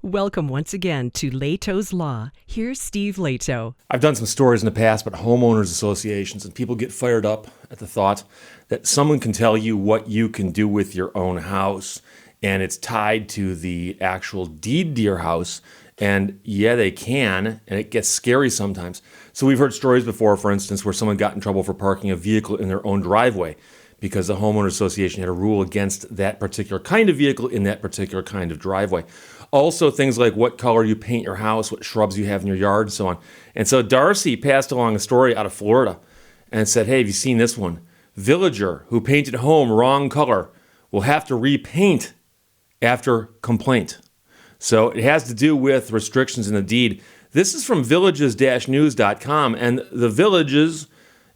Welcome once again to Lehto's Law. Here's Steve Lehto. I've done some stories in the past about homeowners associations, and people get fired up at the thought that someone can tell you what you can do with your own house, and it's tied to the actual deed to your house. And yeah, they can, and it gets scary sometimes. So we've heard stories before, for instance, where someone got in trouble for parking a vehicle in their own driveway because the homeowner association had a rule against that particular kind of vehicle in that particular kind of driveway. Also, things like what color you paint your house, what shrubs you have in your yard, and so on. And so Darcy passed along a story out of Florida and said, hey, have you seen this one? Villager who painted home wrong color will have to repaint after complaint. So it has to do with restrictions in the deed. This is from villages-news.com, and the Villages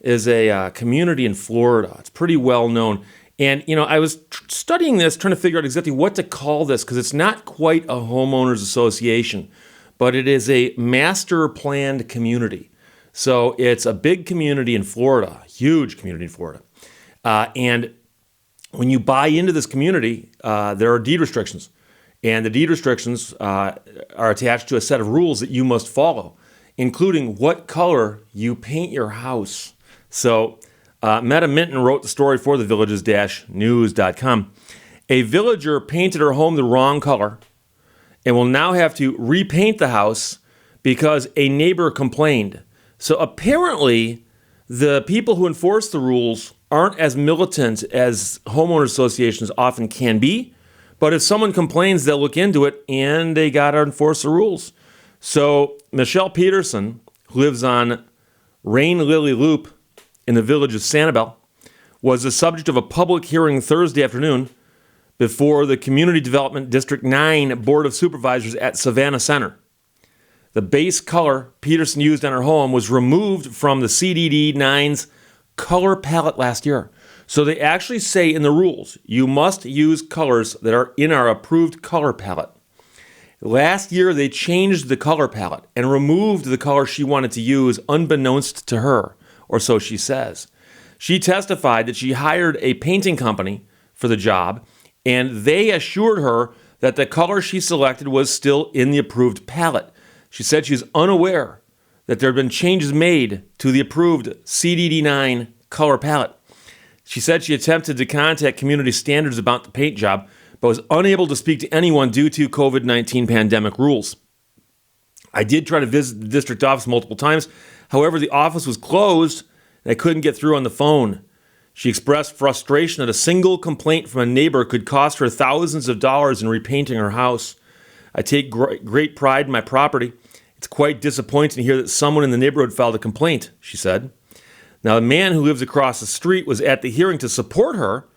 is a community in Florida. It's pretty well known. And, I was studying this, trying to figure out exactly what to call this, because it's not quite a homeowners association, but it is a master planned community. So it's a big community in Florida, huge community in Florida. And when you buy into this community, there are deed restrictions. And the deed restrictions are attached to a set of rules that you must follow, including what color you paint your house. So Meta Minton wrote the story for the villages-news.com. A villager painted her home the wrong color and will now have to repaint the house because a neighbor complained. So apparently, the people who enforce the rules aren't as militant as homeowner associations often can be. But if someone complains, they'll look into it, and they got to enforce the rules. So Michelle Peterson, who lives on Rain Lily Loop in the village of Sanibel, was the subject of a public hearing Thursday afternoon before the Community Development District 9 Board of Supervisors at Savannah Center. The base color Peterson used on her home was removed from the CDD 9's color palette last year. So they actually say in the rules, you must use colors that are in our approved color palette. Last year, they changed the color palette and removed the color she wanted to use unbeknownst to her, or so she says. She testified that she hired a painting company for the job, and they assured her that the color she selected was still in the approved palette. She said she was unaware that there had been changes made to the approved CDD9 color palette. She said she attempted to contact community standards about the paint job, but was unable to speak to anyone due to COVID-19 pandemic rules. I did try to visit the district office multiple times. However, the office was closed, and I couldn't get through on the phone. She expressed frustration that a single complaint from a neighbor could cost her thousands of dollars in repainting her house. I take great pride in my property. It's quite disappointing to hear that someone in the neighborhood filed a complaint, she said. Now, the man who lives across the street was at the hearing to support her,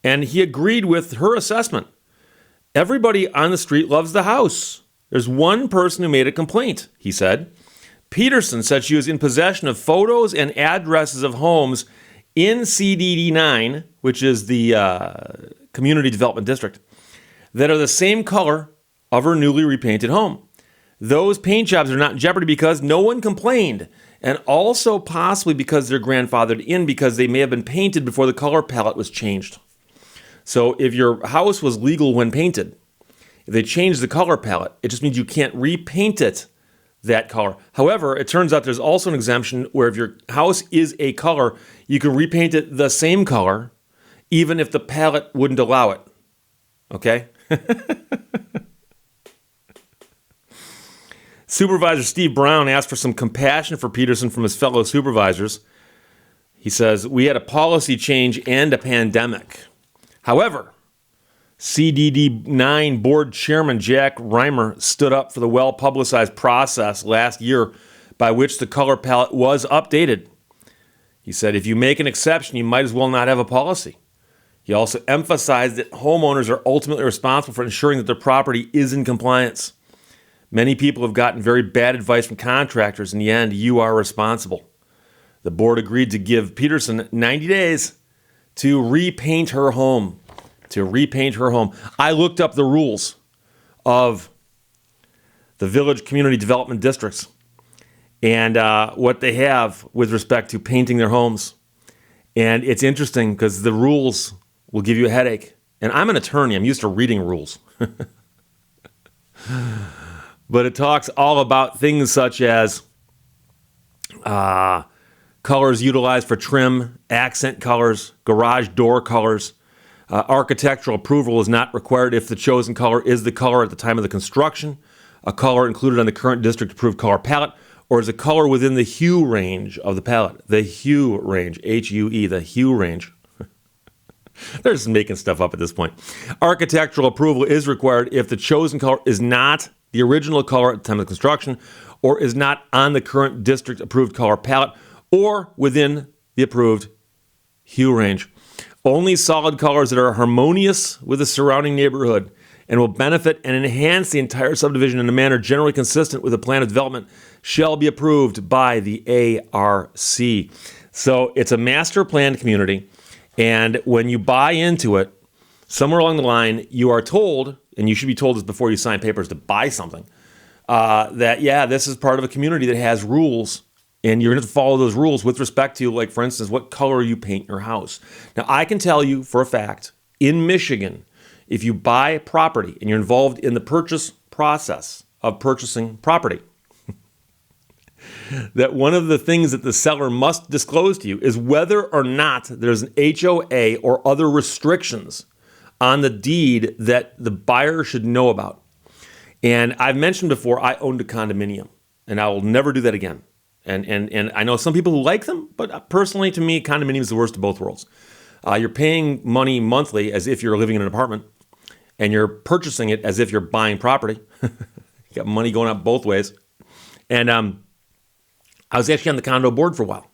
and he agreed with her assessment. Everybody on the street loves the house. There's one person who made a complaint, he said. Peterson said she was in possession of photos and addresses of homes in CDD 9, which is the Community Development District, that are the same color of her newly repainted home. Those paint jobs are not in jeopardy because no one complained, and also possibly because they're grandfathered in because they may have been painted before the color palette was changed. So if your house was legal when painted, if they changed the color palette, it just means you can't repaint it that color. However, it turns out there's also an exemption where if your house is a color, you can repaint it the same color, even if the palette wouldn't allow it. Okay? Supervisor Steve Brown asked for some compassion for Peterson from his fellow supervisors. He says, we had a policy change and a pandemic. However, CDD 9 board chairman Jack Reimer stood up for the well-publicized process last year by which the color palette was updated. He said, if you make an exception, you might as well not have a policy. He also emphasized that homeowners are ultimately responsible for ensuring that their property is in compliance. Many people have gotten very bad advice from contractors. In the end, you are responsible. The board agreed to give Peterson 90 days to repaint her home. I looked up the rules of the village community development districts and what they have with respect to painting their homes. And it's interesting because the rules will give you a headache. And I'm an attorney. I'm used to reading rules. But it talks all about things such as colors utilized for trim, accent colors, garage door colors. Architectural approval is not required if the chosen color is the color at the time of the construction, a color included on the current district approved color palette, or is a color within the hue range of the palette. The hue range, H-U-E, the hue range. They're just making stuff up at this point. Architectural approval is required if the chosen color is not the original color at the time of construction, or is not on the current district approved color palette, or within the approved hue range. Only solid colors that are harmonious with the surrounding neighborhood and will benefit and enhance the entire subdivision in a manner generally consistent with the plan of development shall be approved by the ARC. So it's a master planned community, and when you buy into it, somewhere along the line, you are told, and you should be told this before you sign papers to buy something, that, yeah, this is part of a community that has rules, and you're going to have to follow those rules with respect to, like, for instance, what color you paint your house. Now, I can tell you for a fact, in Michigan, if you buy property and you're involved in the purchase process of purchasing property, that one of the things that the seller must disclose to you is whether or not there's an HOA or other restrictions on the deed that the buyer should know about. And I've mentioned before, I owned a condominium, and I will never do that again. And I know some people who like them, but personally, to me, condominium is the worst of both worlds. You're paying money monthly as if you're living in an apartment, and you're purchasing it as if you're buying property. You got money going out both ways. And I was actually on the condo board for a while.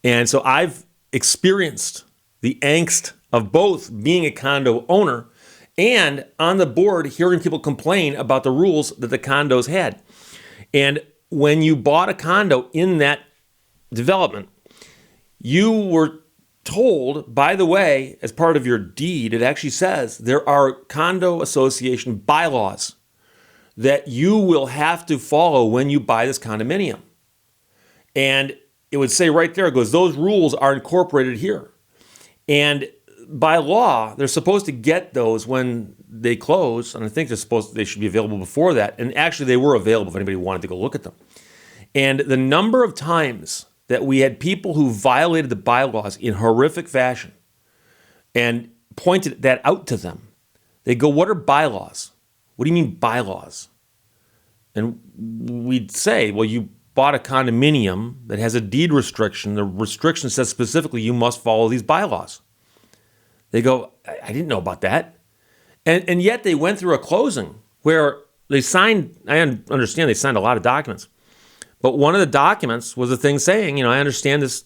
And so I've experienced the angst of both being a condo owner and on the board hearing people complain about the rules that the condos had. And when you bought a condo in that development, you were told, by the way, as part of your deed, it actually says there are condo association bylaws that you will have to follow when you buy this condominium. And it would say right there, it goes, those rules are incorporated here. And by law, they're supposed to get those when they close, and I think they should be available before that. And actually, they were available if anybody wanted to go look at them. And the number of times that we had people who violated the bylaws in horrific fashion and pointed that out to them, they go, "What are bylaws? What do you mean bylaws?" And we'd say, "Well, you bought a condominium that has a deed restriction. The restriction says specifically you must follow these bylaws." They go, "I didn't know about that." And yet they went through a closing where they signed, I understand they signed a lot of documents, but one of the documents was a thing saying, I understand this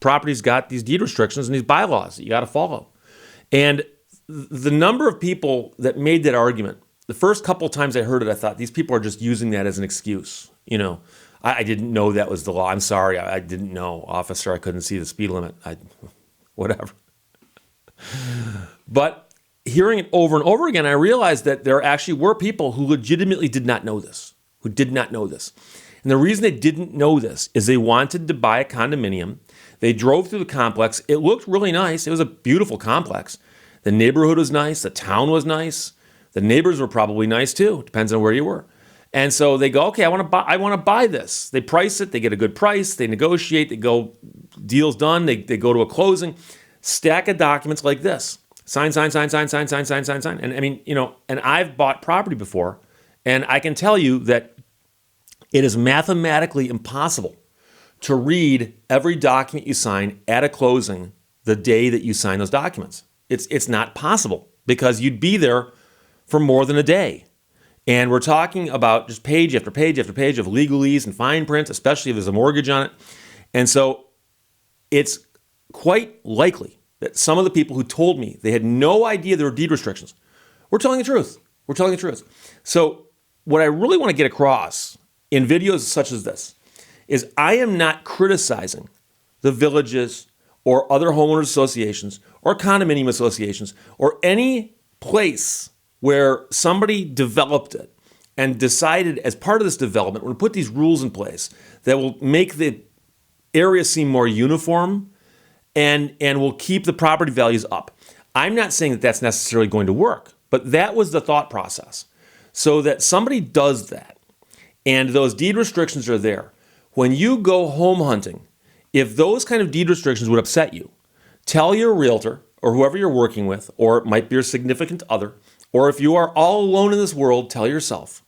property's got these deed restrictions and these bylaws that you got to follow. And the number of people that made that argument, the first couple of times I heard it, I thought, these people are just using that as an excuse. I didn't know that was the law. I'm sorry, I didn't know, officer. I couldn't see the speed limit. Whatever. But hearing it over and over again, I realized that there actually were people who legitimately did not know this, And the reason they didn't know this is they wanted to buy a condominium. They drove through the complex. It looked really nice. It was a beautiful complex. The neighborhood was nice. The town was nice. The neighbors were probably nice too. Depends on where you were. And so they go, okay, I want to buy this. They price it. They get a good price. They negotiate. They go, deal's done. They go to a closing. Stack of documents like this. Sign. And I mean, and I've bought property before, and I can tell you that it is mathematically impossible to read every document you sign at a closing the day that you sign those documents. It's not possible because you'd be there for more than a day. And we're talking about just page after page after page of legalese and fine print, especially if there's a mortgage on it. And so it's quite likely that some of the people who told me they had no idea there were deed restrictions were telling the truth. So what I really want to get across in videos such as this is I am not criticizing the villages or other homeowners associations or condominium associations or any place where somebody developed it and decided as part of this development, we're going to put these rules in place that will make the area seem more uniform and will keep the property values up. I'm not saying that that's necessarily going to work, but that was the thought process. so that somebody does that and those deed restrictions are there. When you go home hunting, if those kind of deed restrictions would upset you, tell your realtor or whoever you're working with, or it might be your significant other, or if you are all alone in this world, tell yourself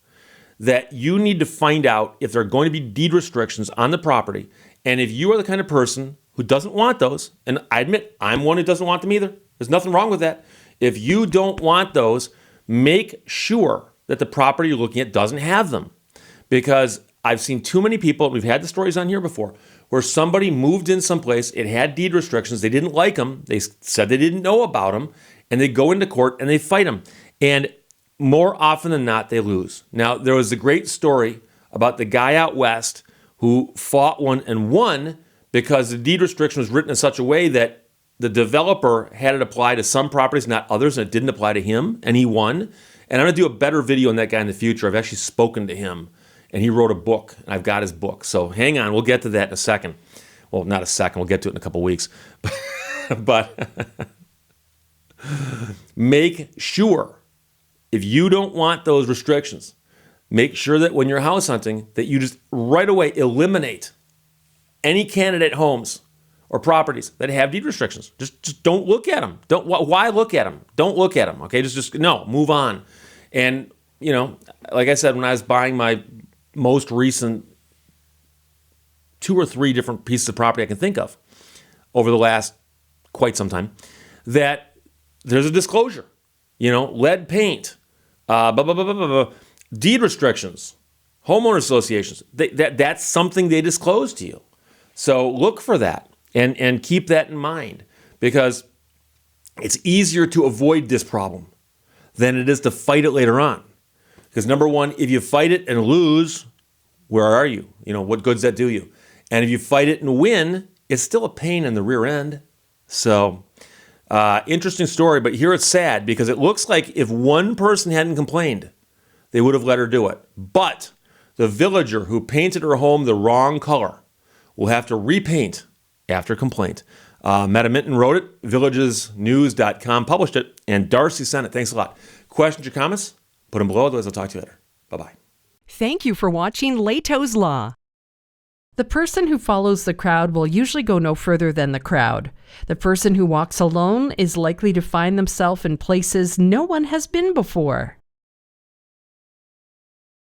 that you need to find out if there are going to be deed restrictions on the property. And if you are the kind of person who doesn't want those, and I admit I'm one who doesn't want them either, there's nothing wrong with that. If you don't want those, make sure that the property you're looking at doesn't have them. Because I've seen too many people, we've had the stories on here before, where somebody moved in someplace, it had deed restrictions, they didn't like them, they said they didn't know about them, and they go into court and they fight them. And more often than not, they lose. Now, there was a great story about the guy out west who fought one and won because the deed restriction was written in such a way that the developer had it apply to some properties, not others, and it didn't apply to him, and he won. And I'm going to do a better video on that guy in the future. I've actually spoken to him, and he wrote a book, and I've got his book. So hang on, we'll get to that in a second. Well, not a second, we'll get to it in a couple weeks. But make sure, if you don't want those restrictions, make sure that when you're house hunting, that you just right away eliminate any candidate homes or properties that have deed restrictions. Just don't look at them. Why look at them? Don't look at them. Okay, no, move on. And like I said, when I was buying my most recent 2 or 3 different pieces of property I can think of over the last quite some time, that there's a disclosure. Lead paint, deed restrictions, homeowner associations. That's something they disclose to you. So look for that and keep that in mind, because it's easier to avoid this problem than it is to fight it later on. Because number one, if you fight it and lose, where are you? What good does that do you? And if you fight it and win, it's still a pain in the rear end. So interesting story, but here it's sad because it looks like if one person hadn't complained, they would have let her do it. But the villager who painted her home the wrong color will have to repaint after complaint. Meta Minton wrote it, villagesnews.com published it, and Darcy sent it. Thanks a lot. Questions or comments? Put them below, otherwise I'll talk to you later. Bye-bye. Thank you for watching Lehto's Law. The person who follows the crowd will usually go no further than the crowd. The person who walks alone is likely to find themselves in places no one has been before.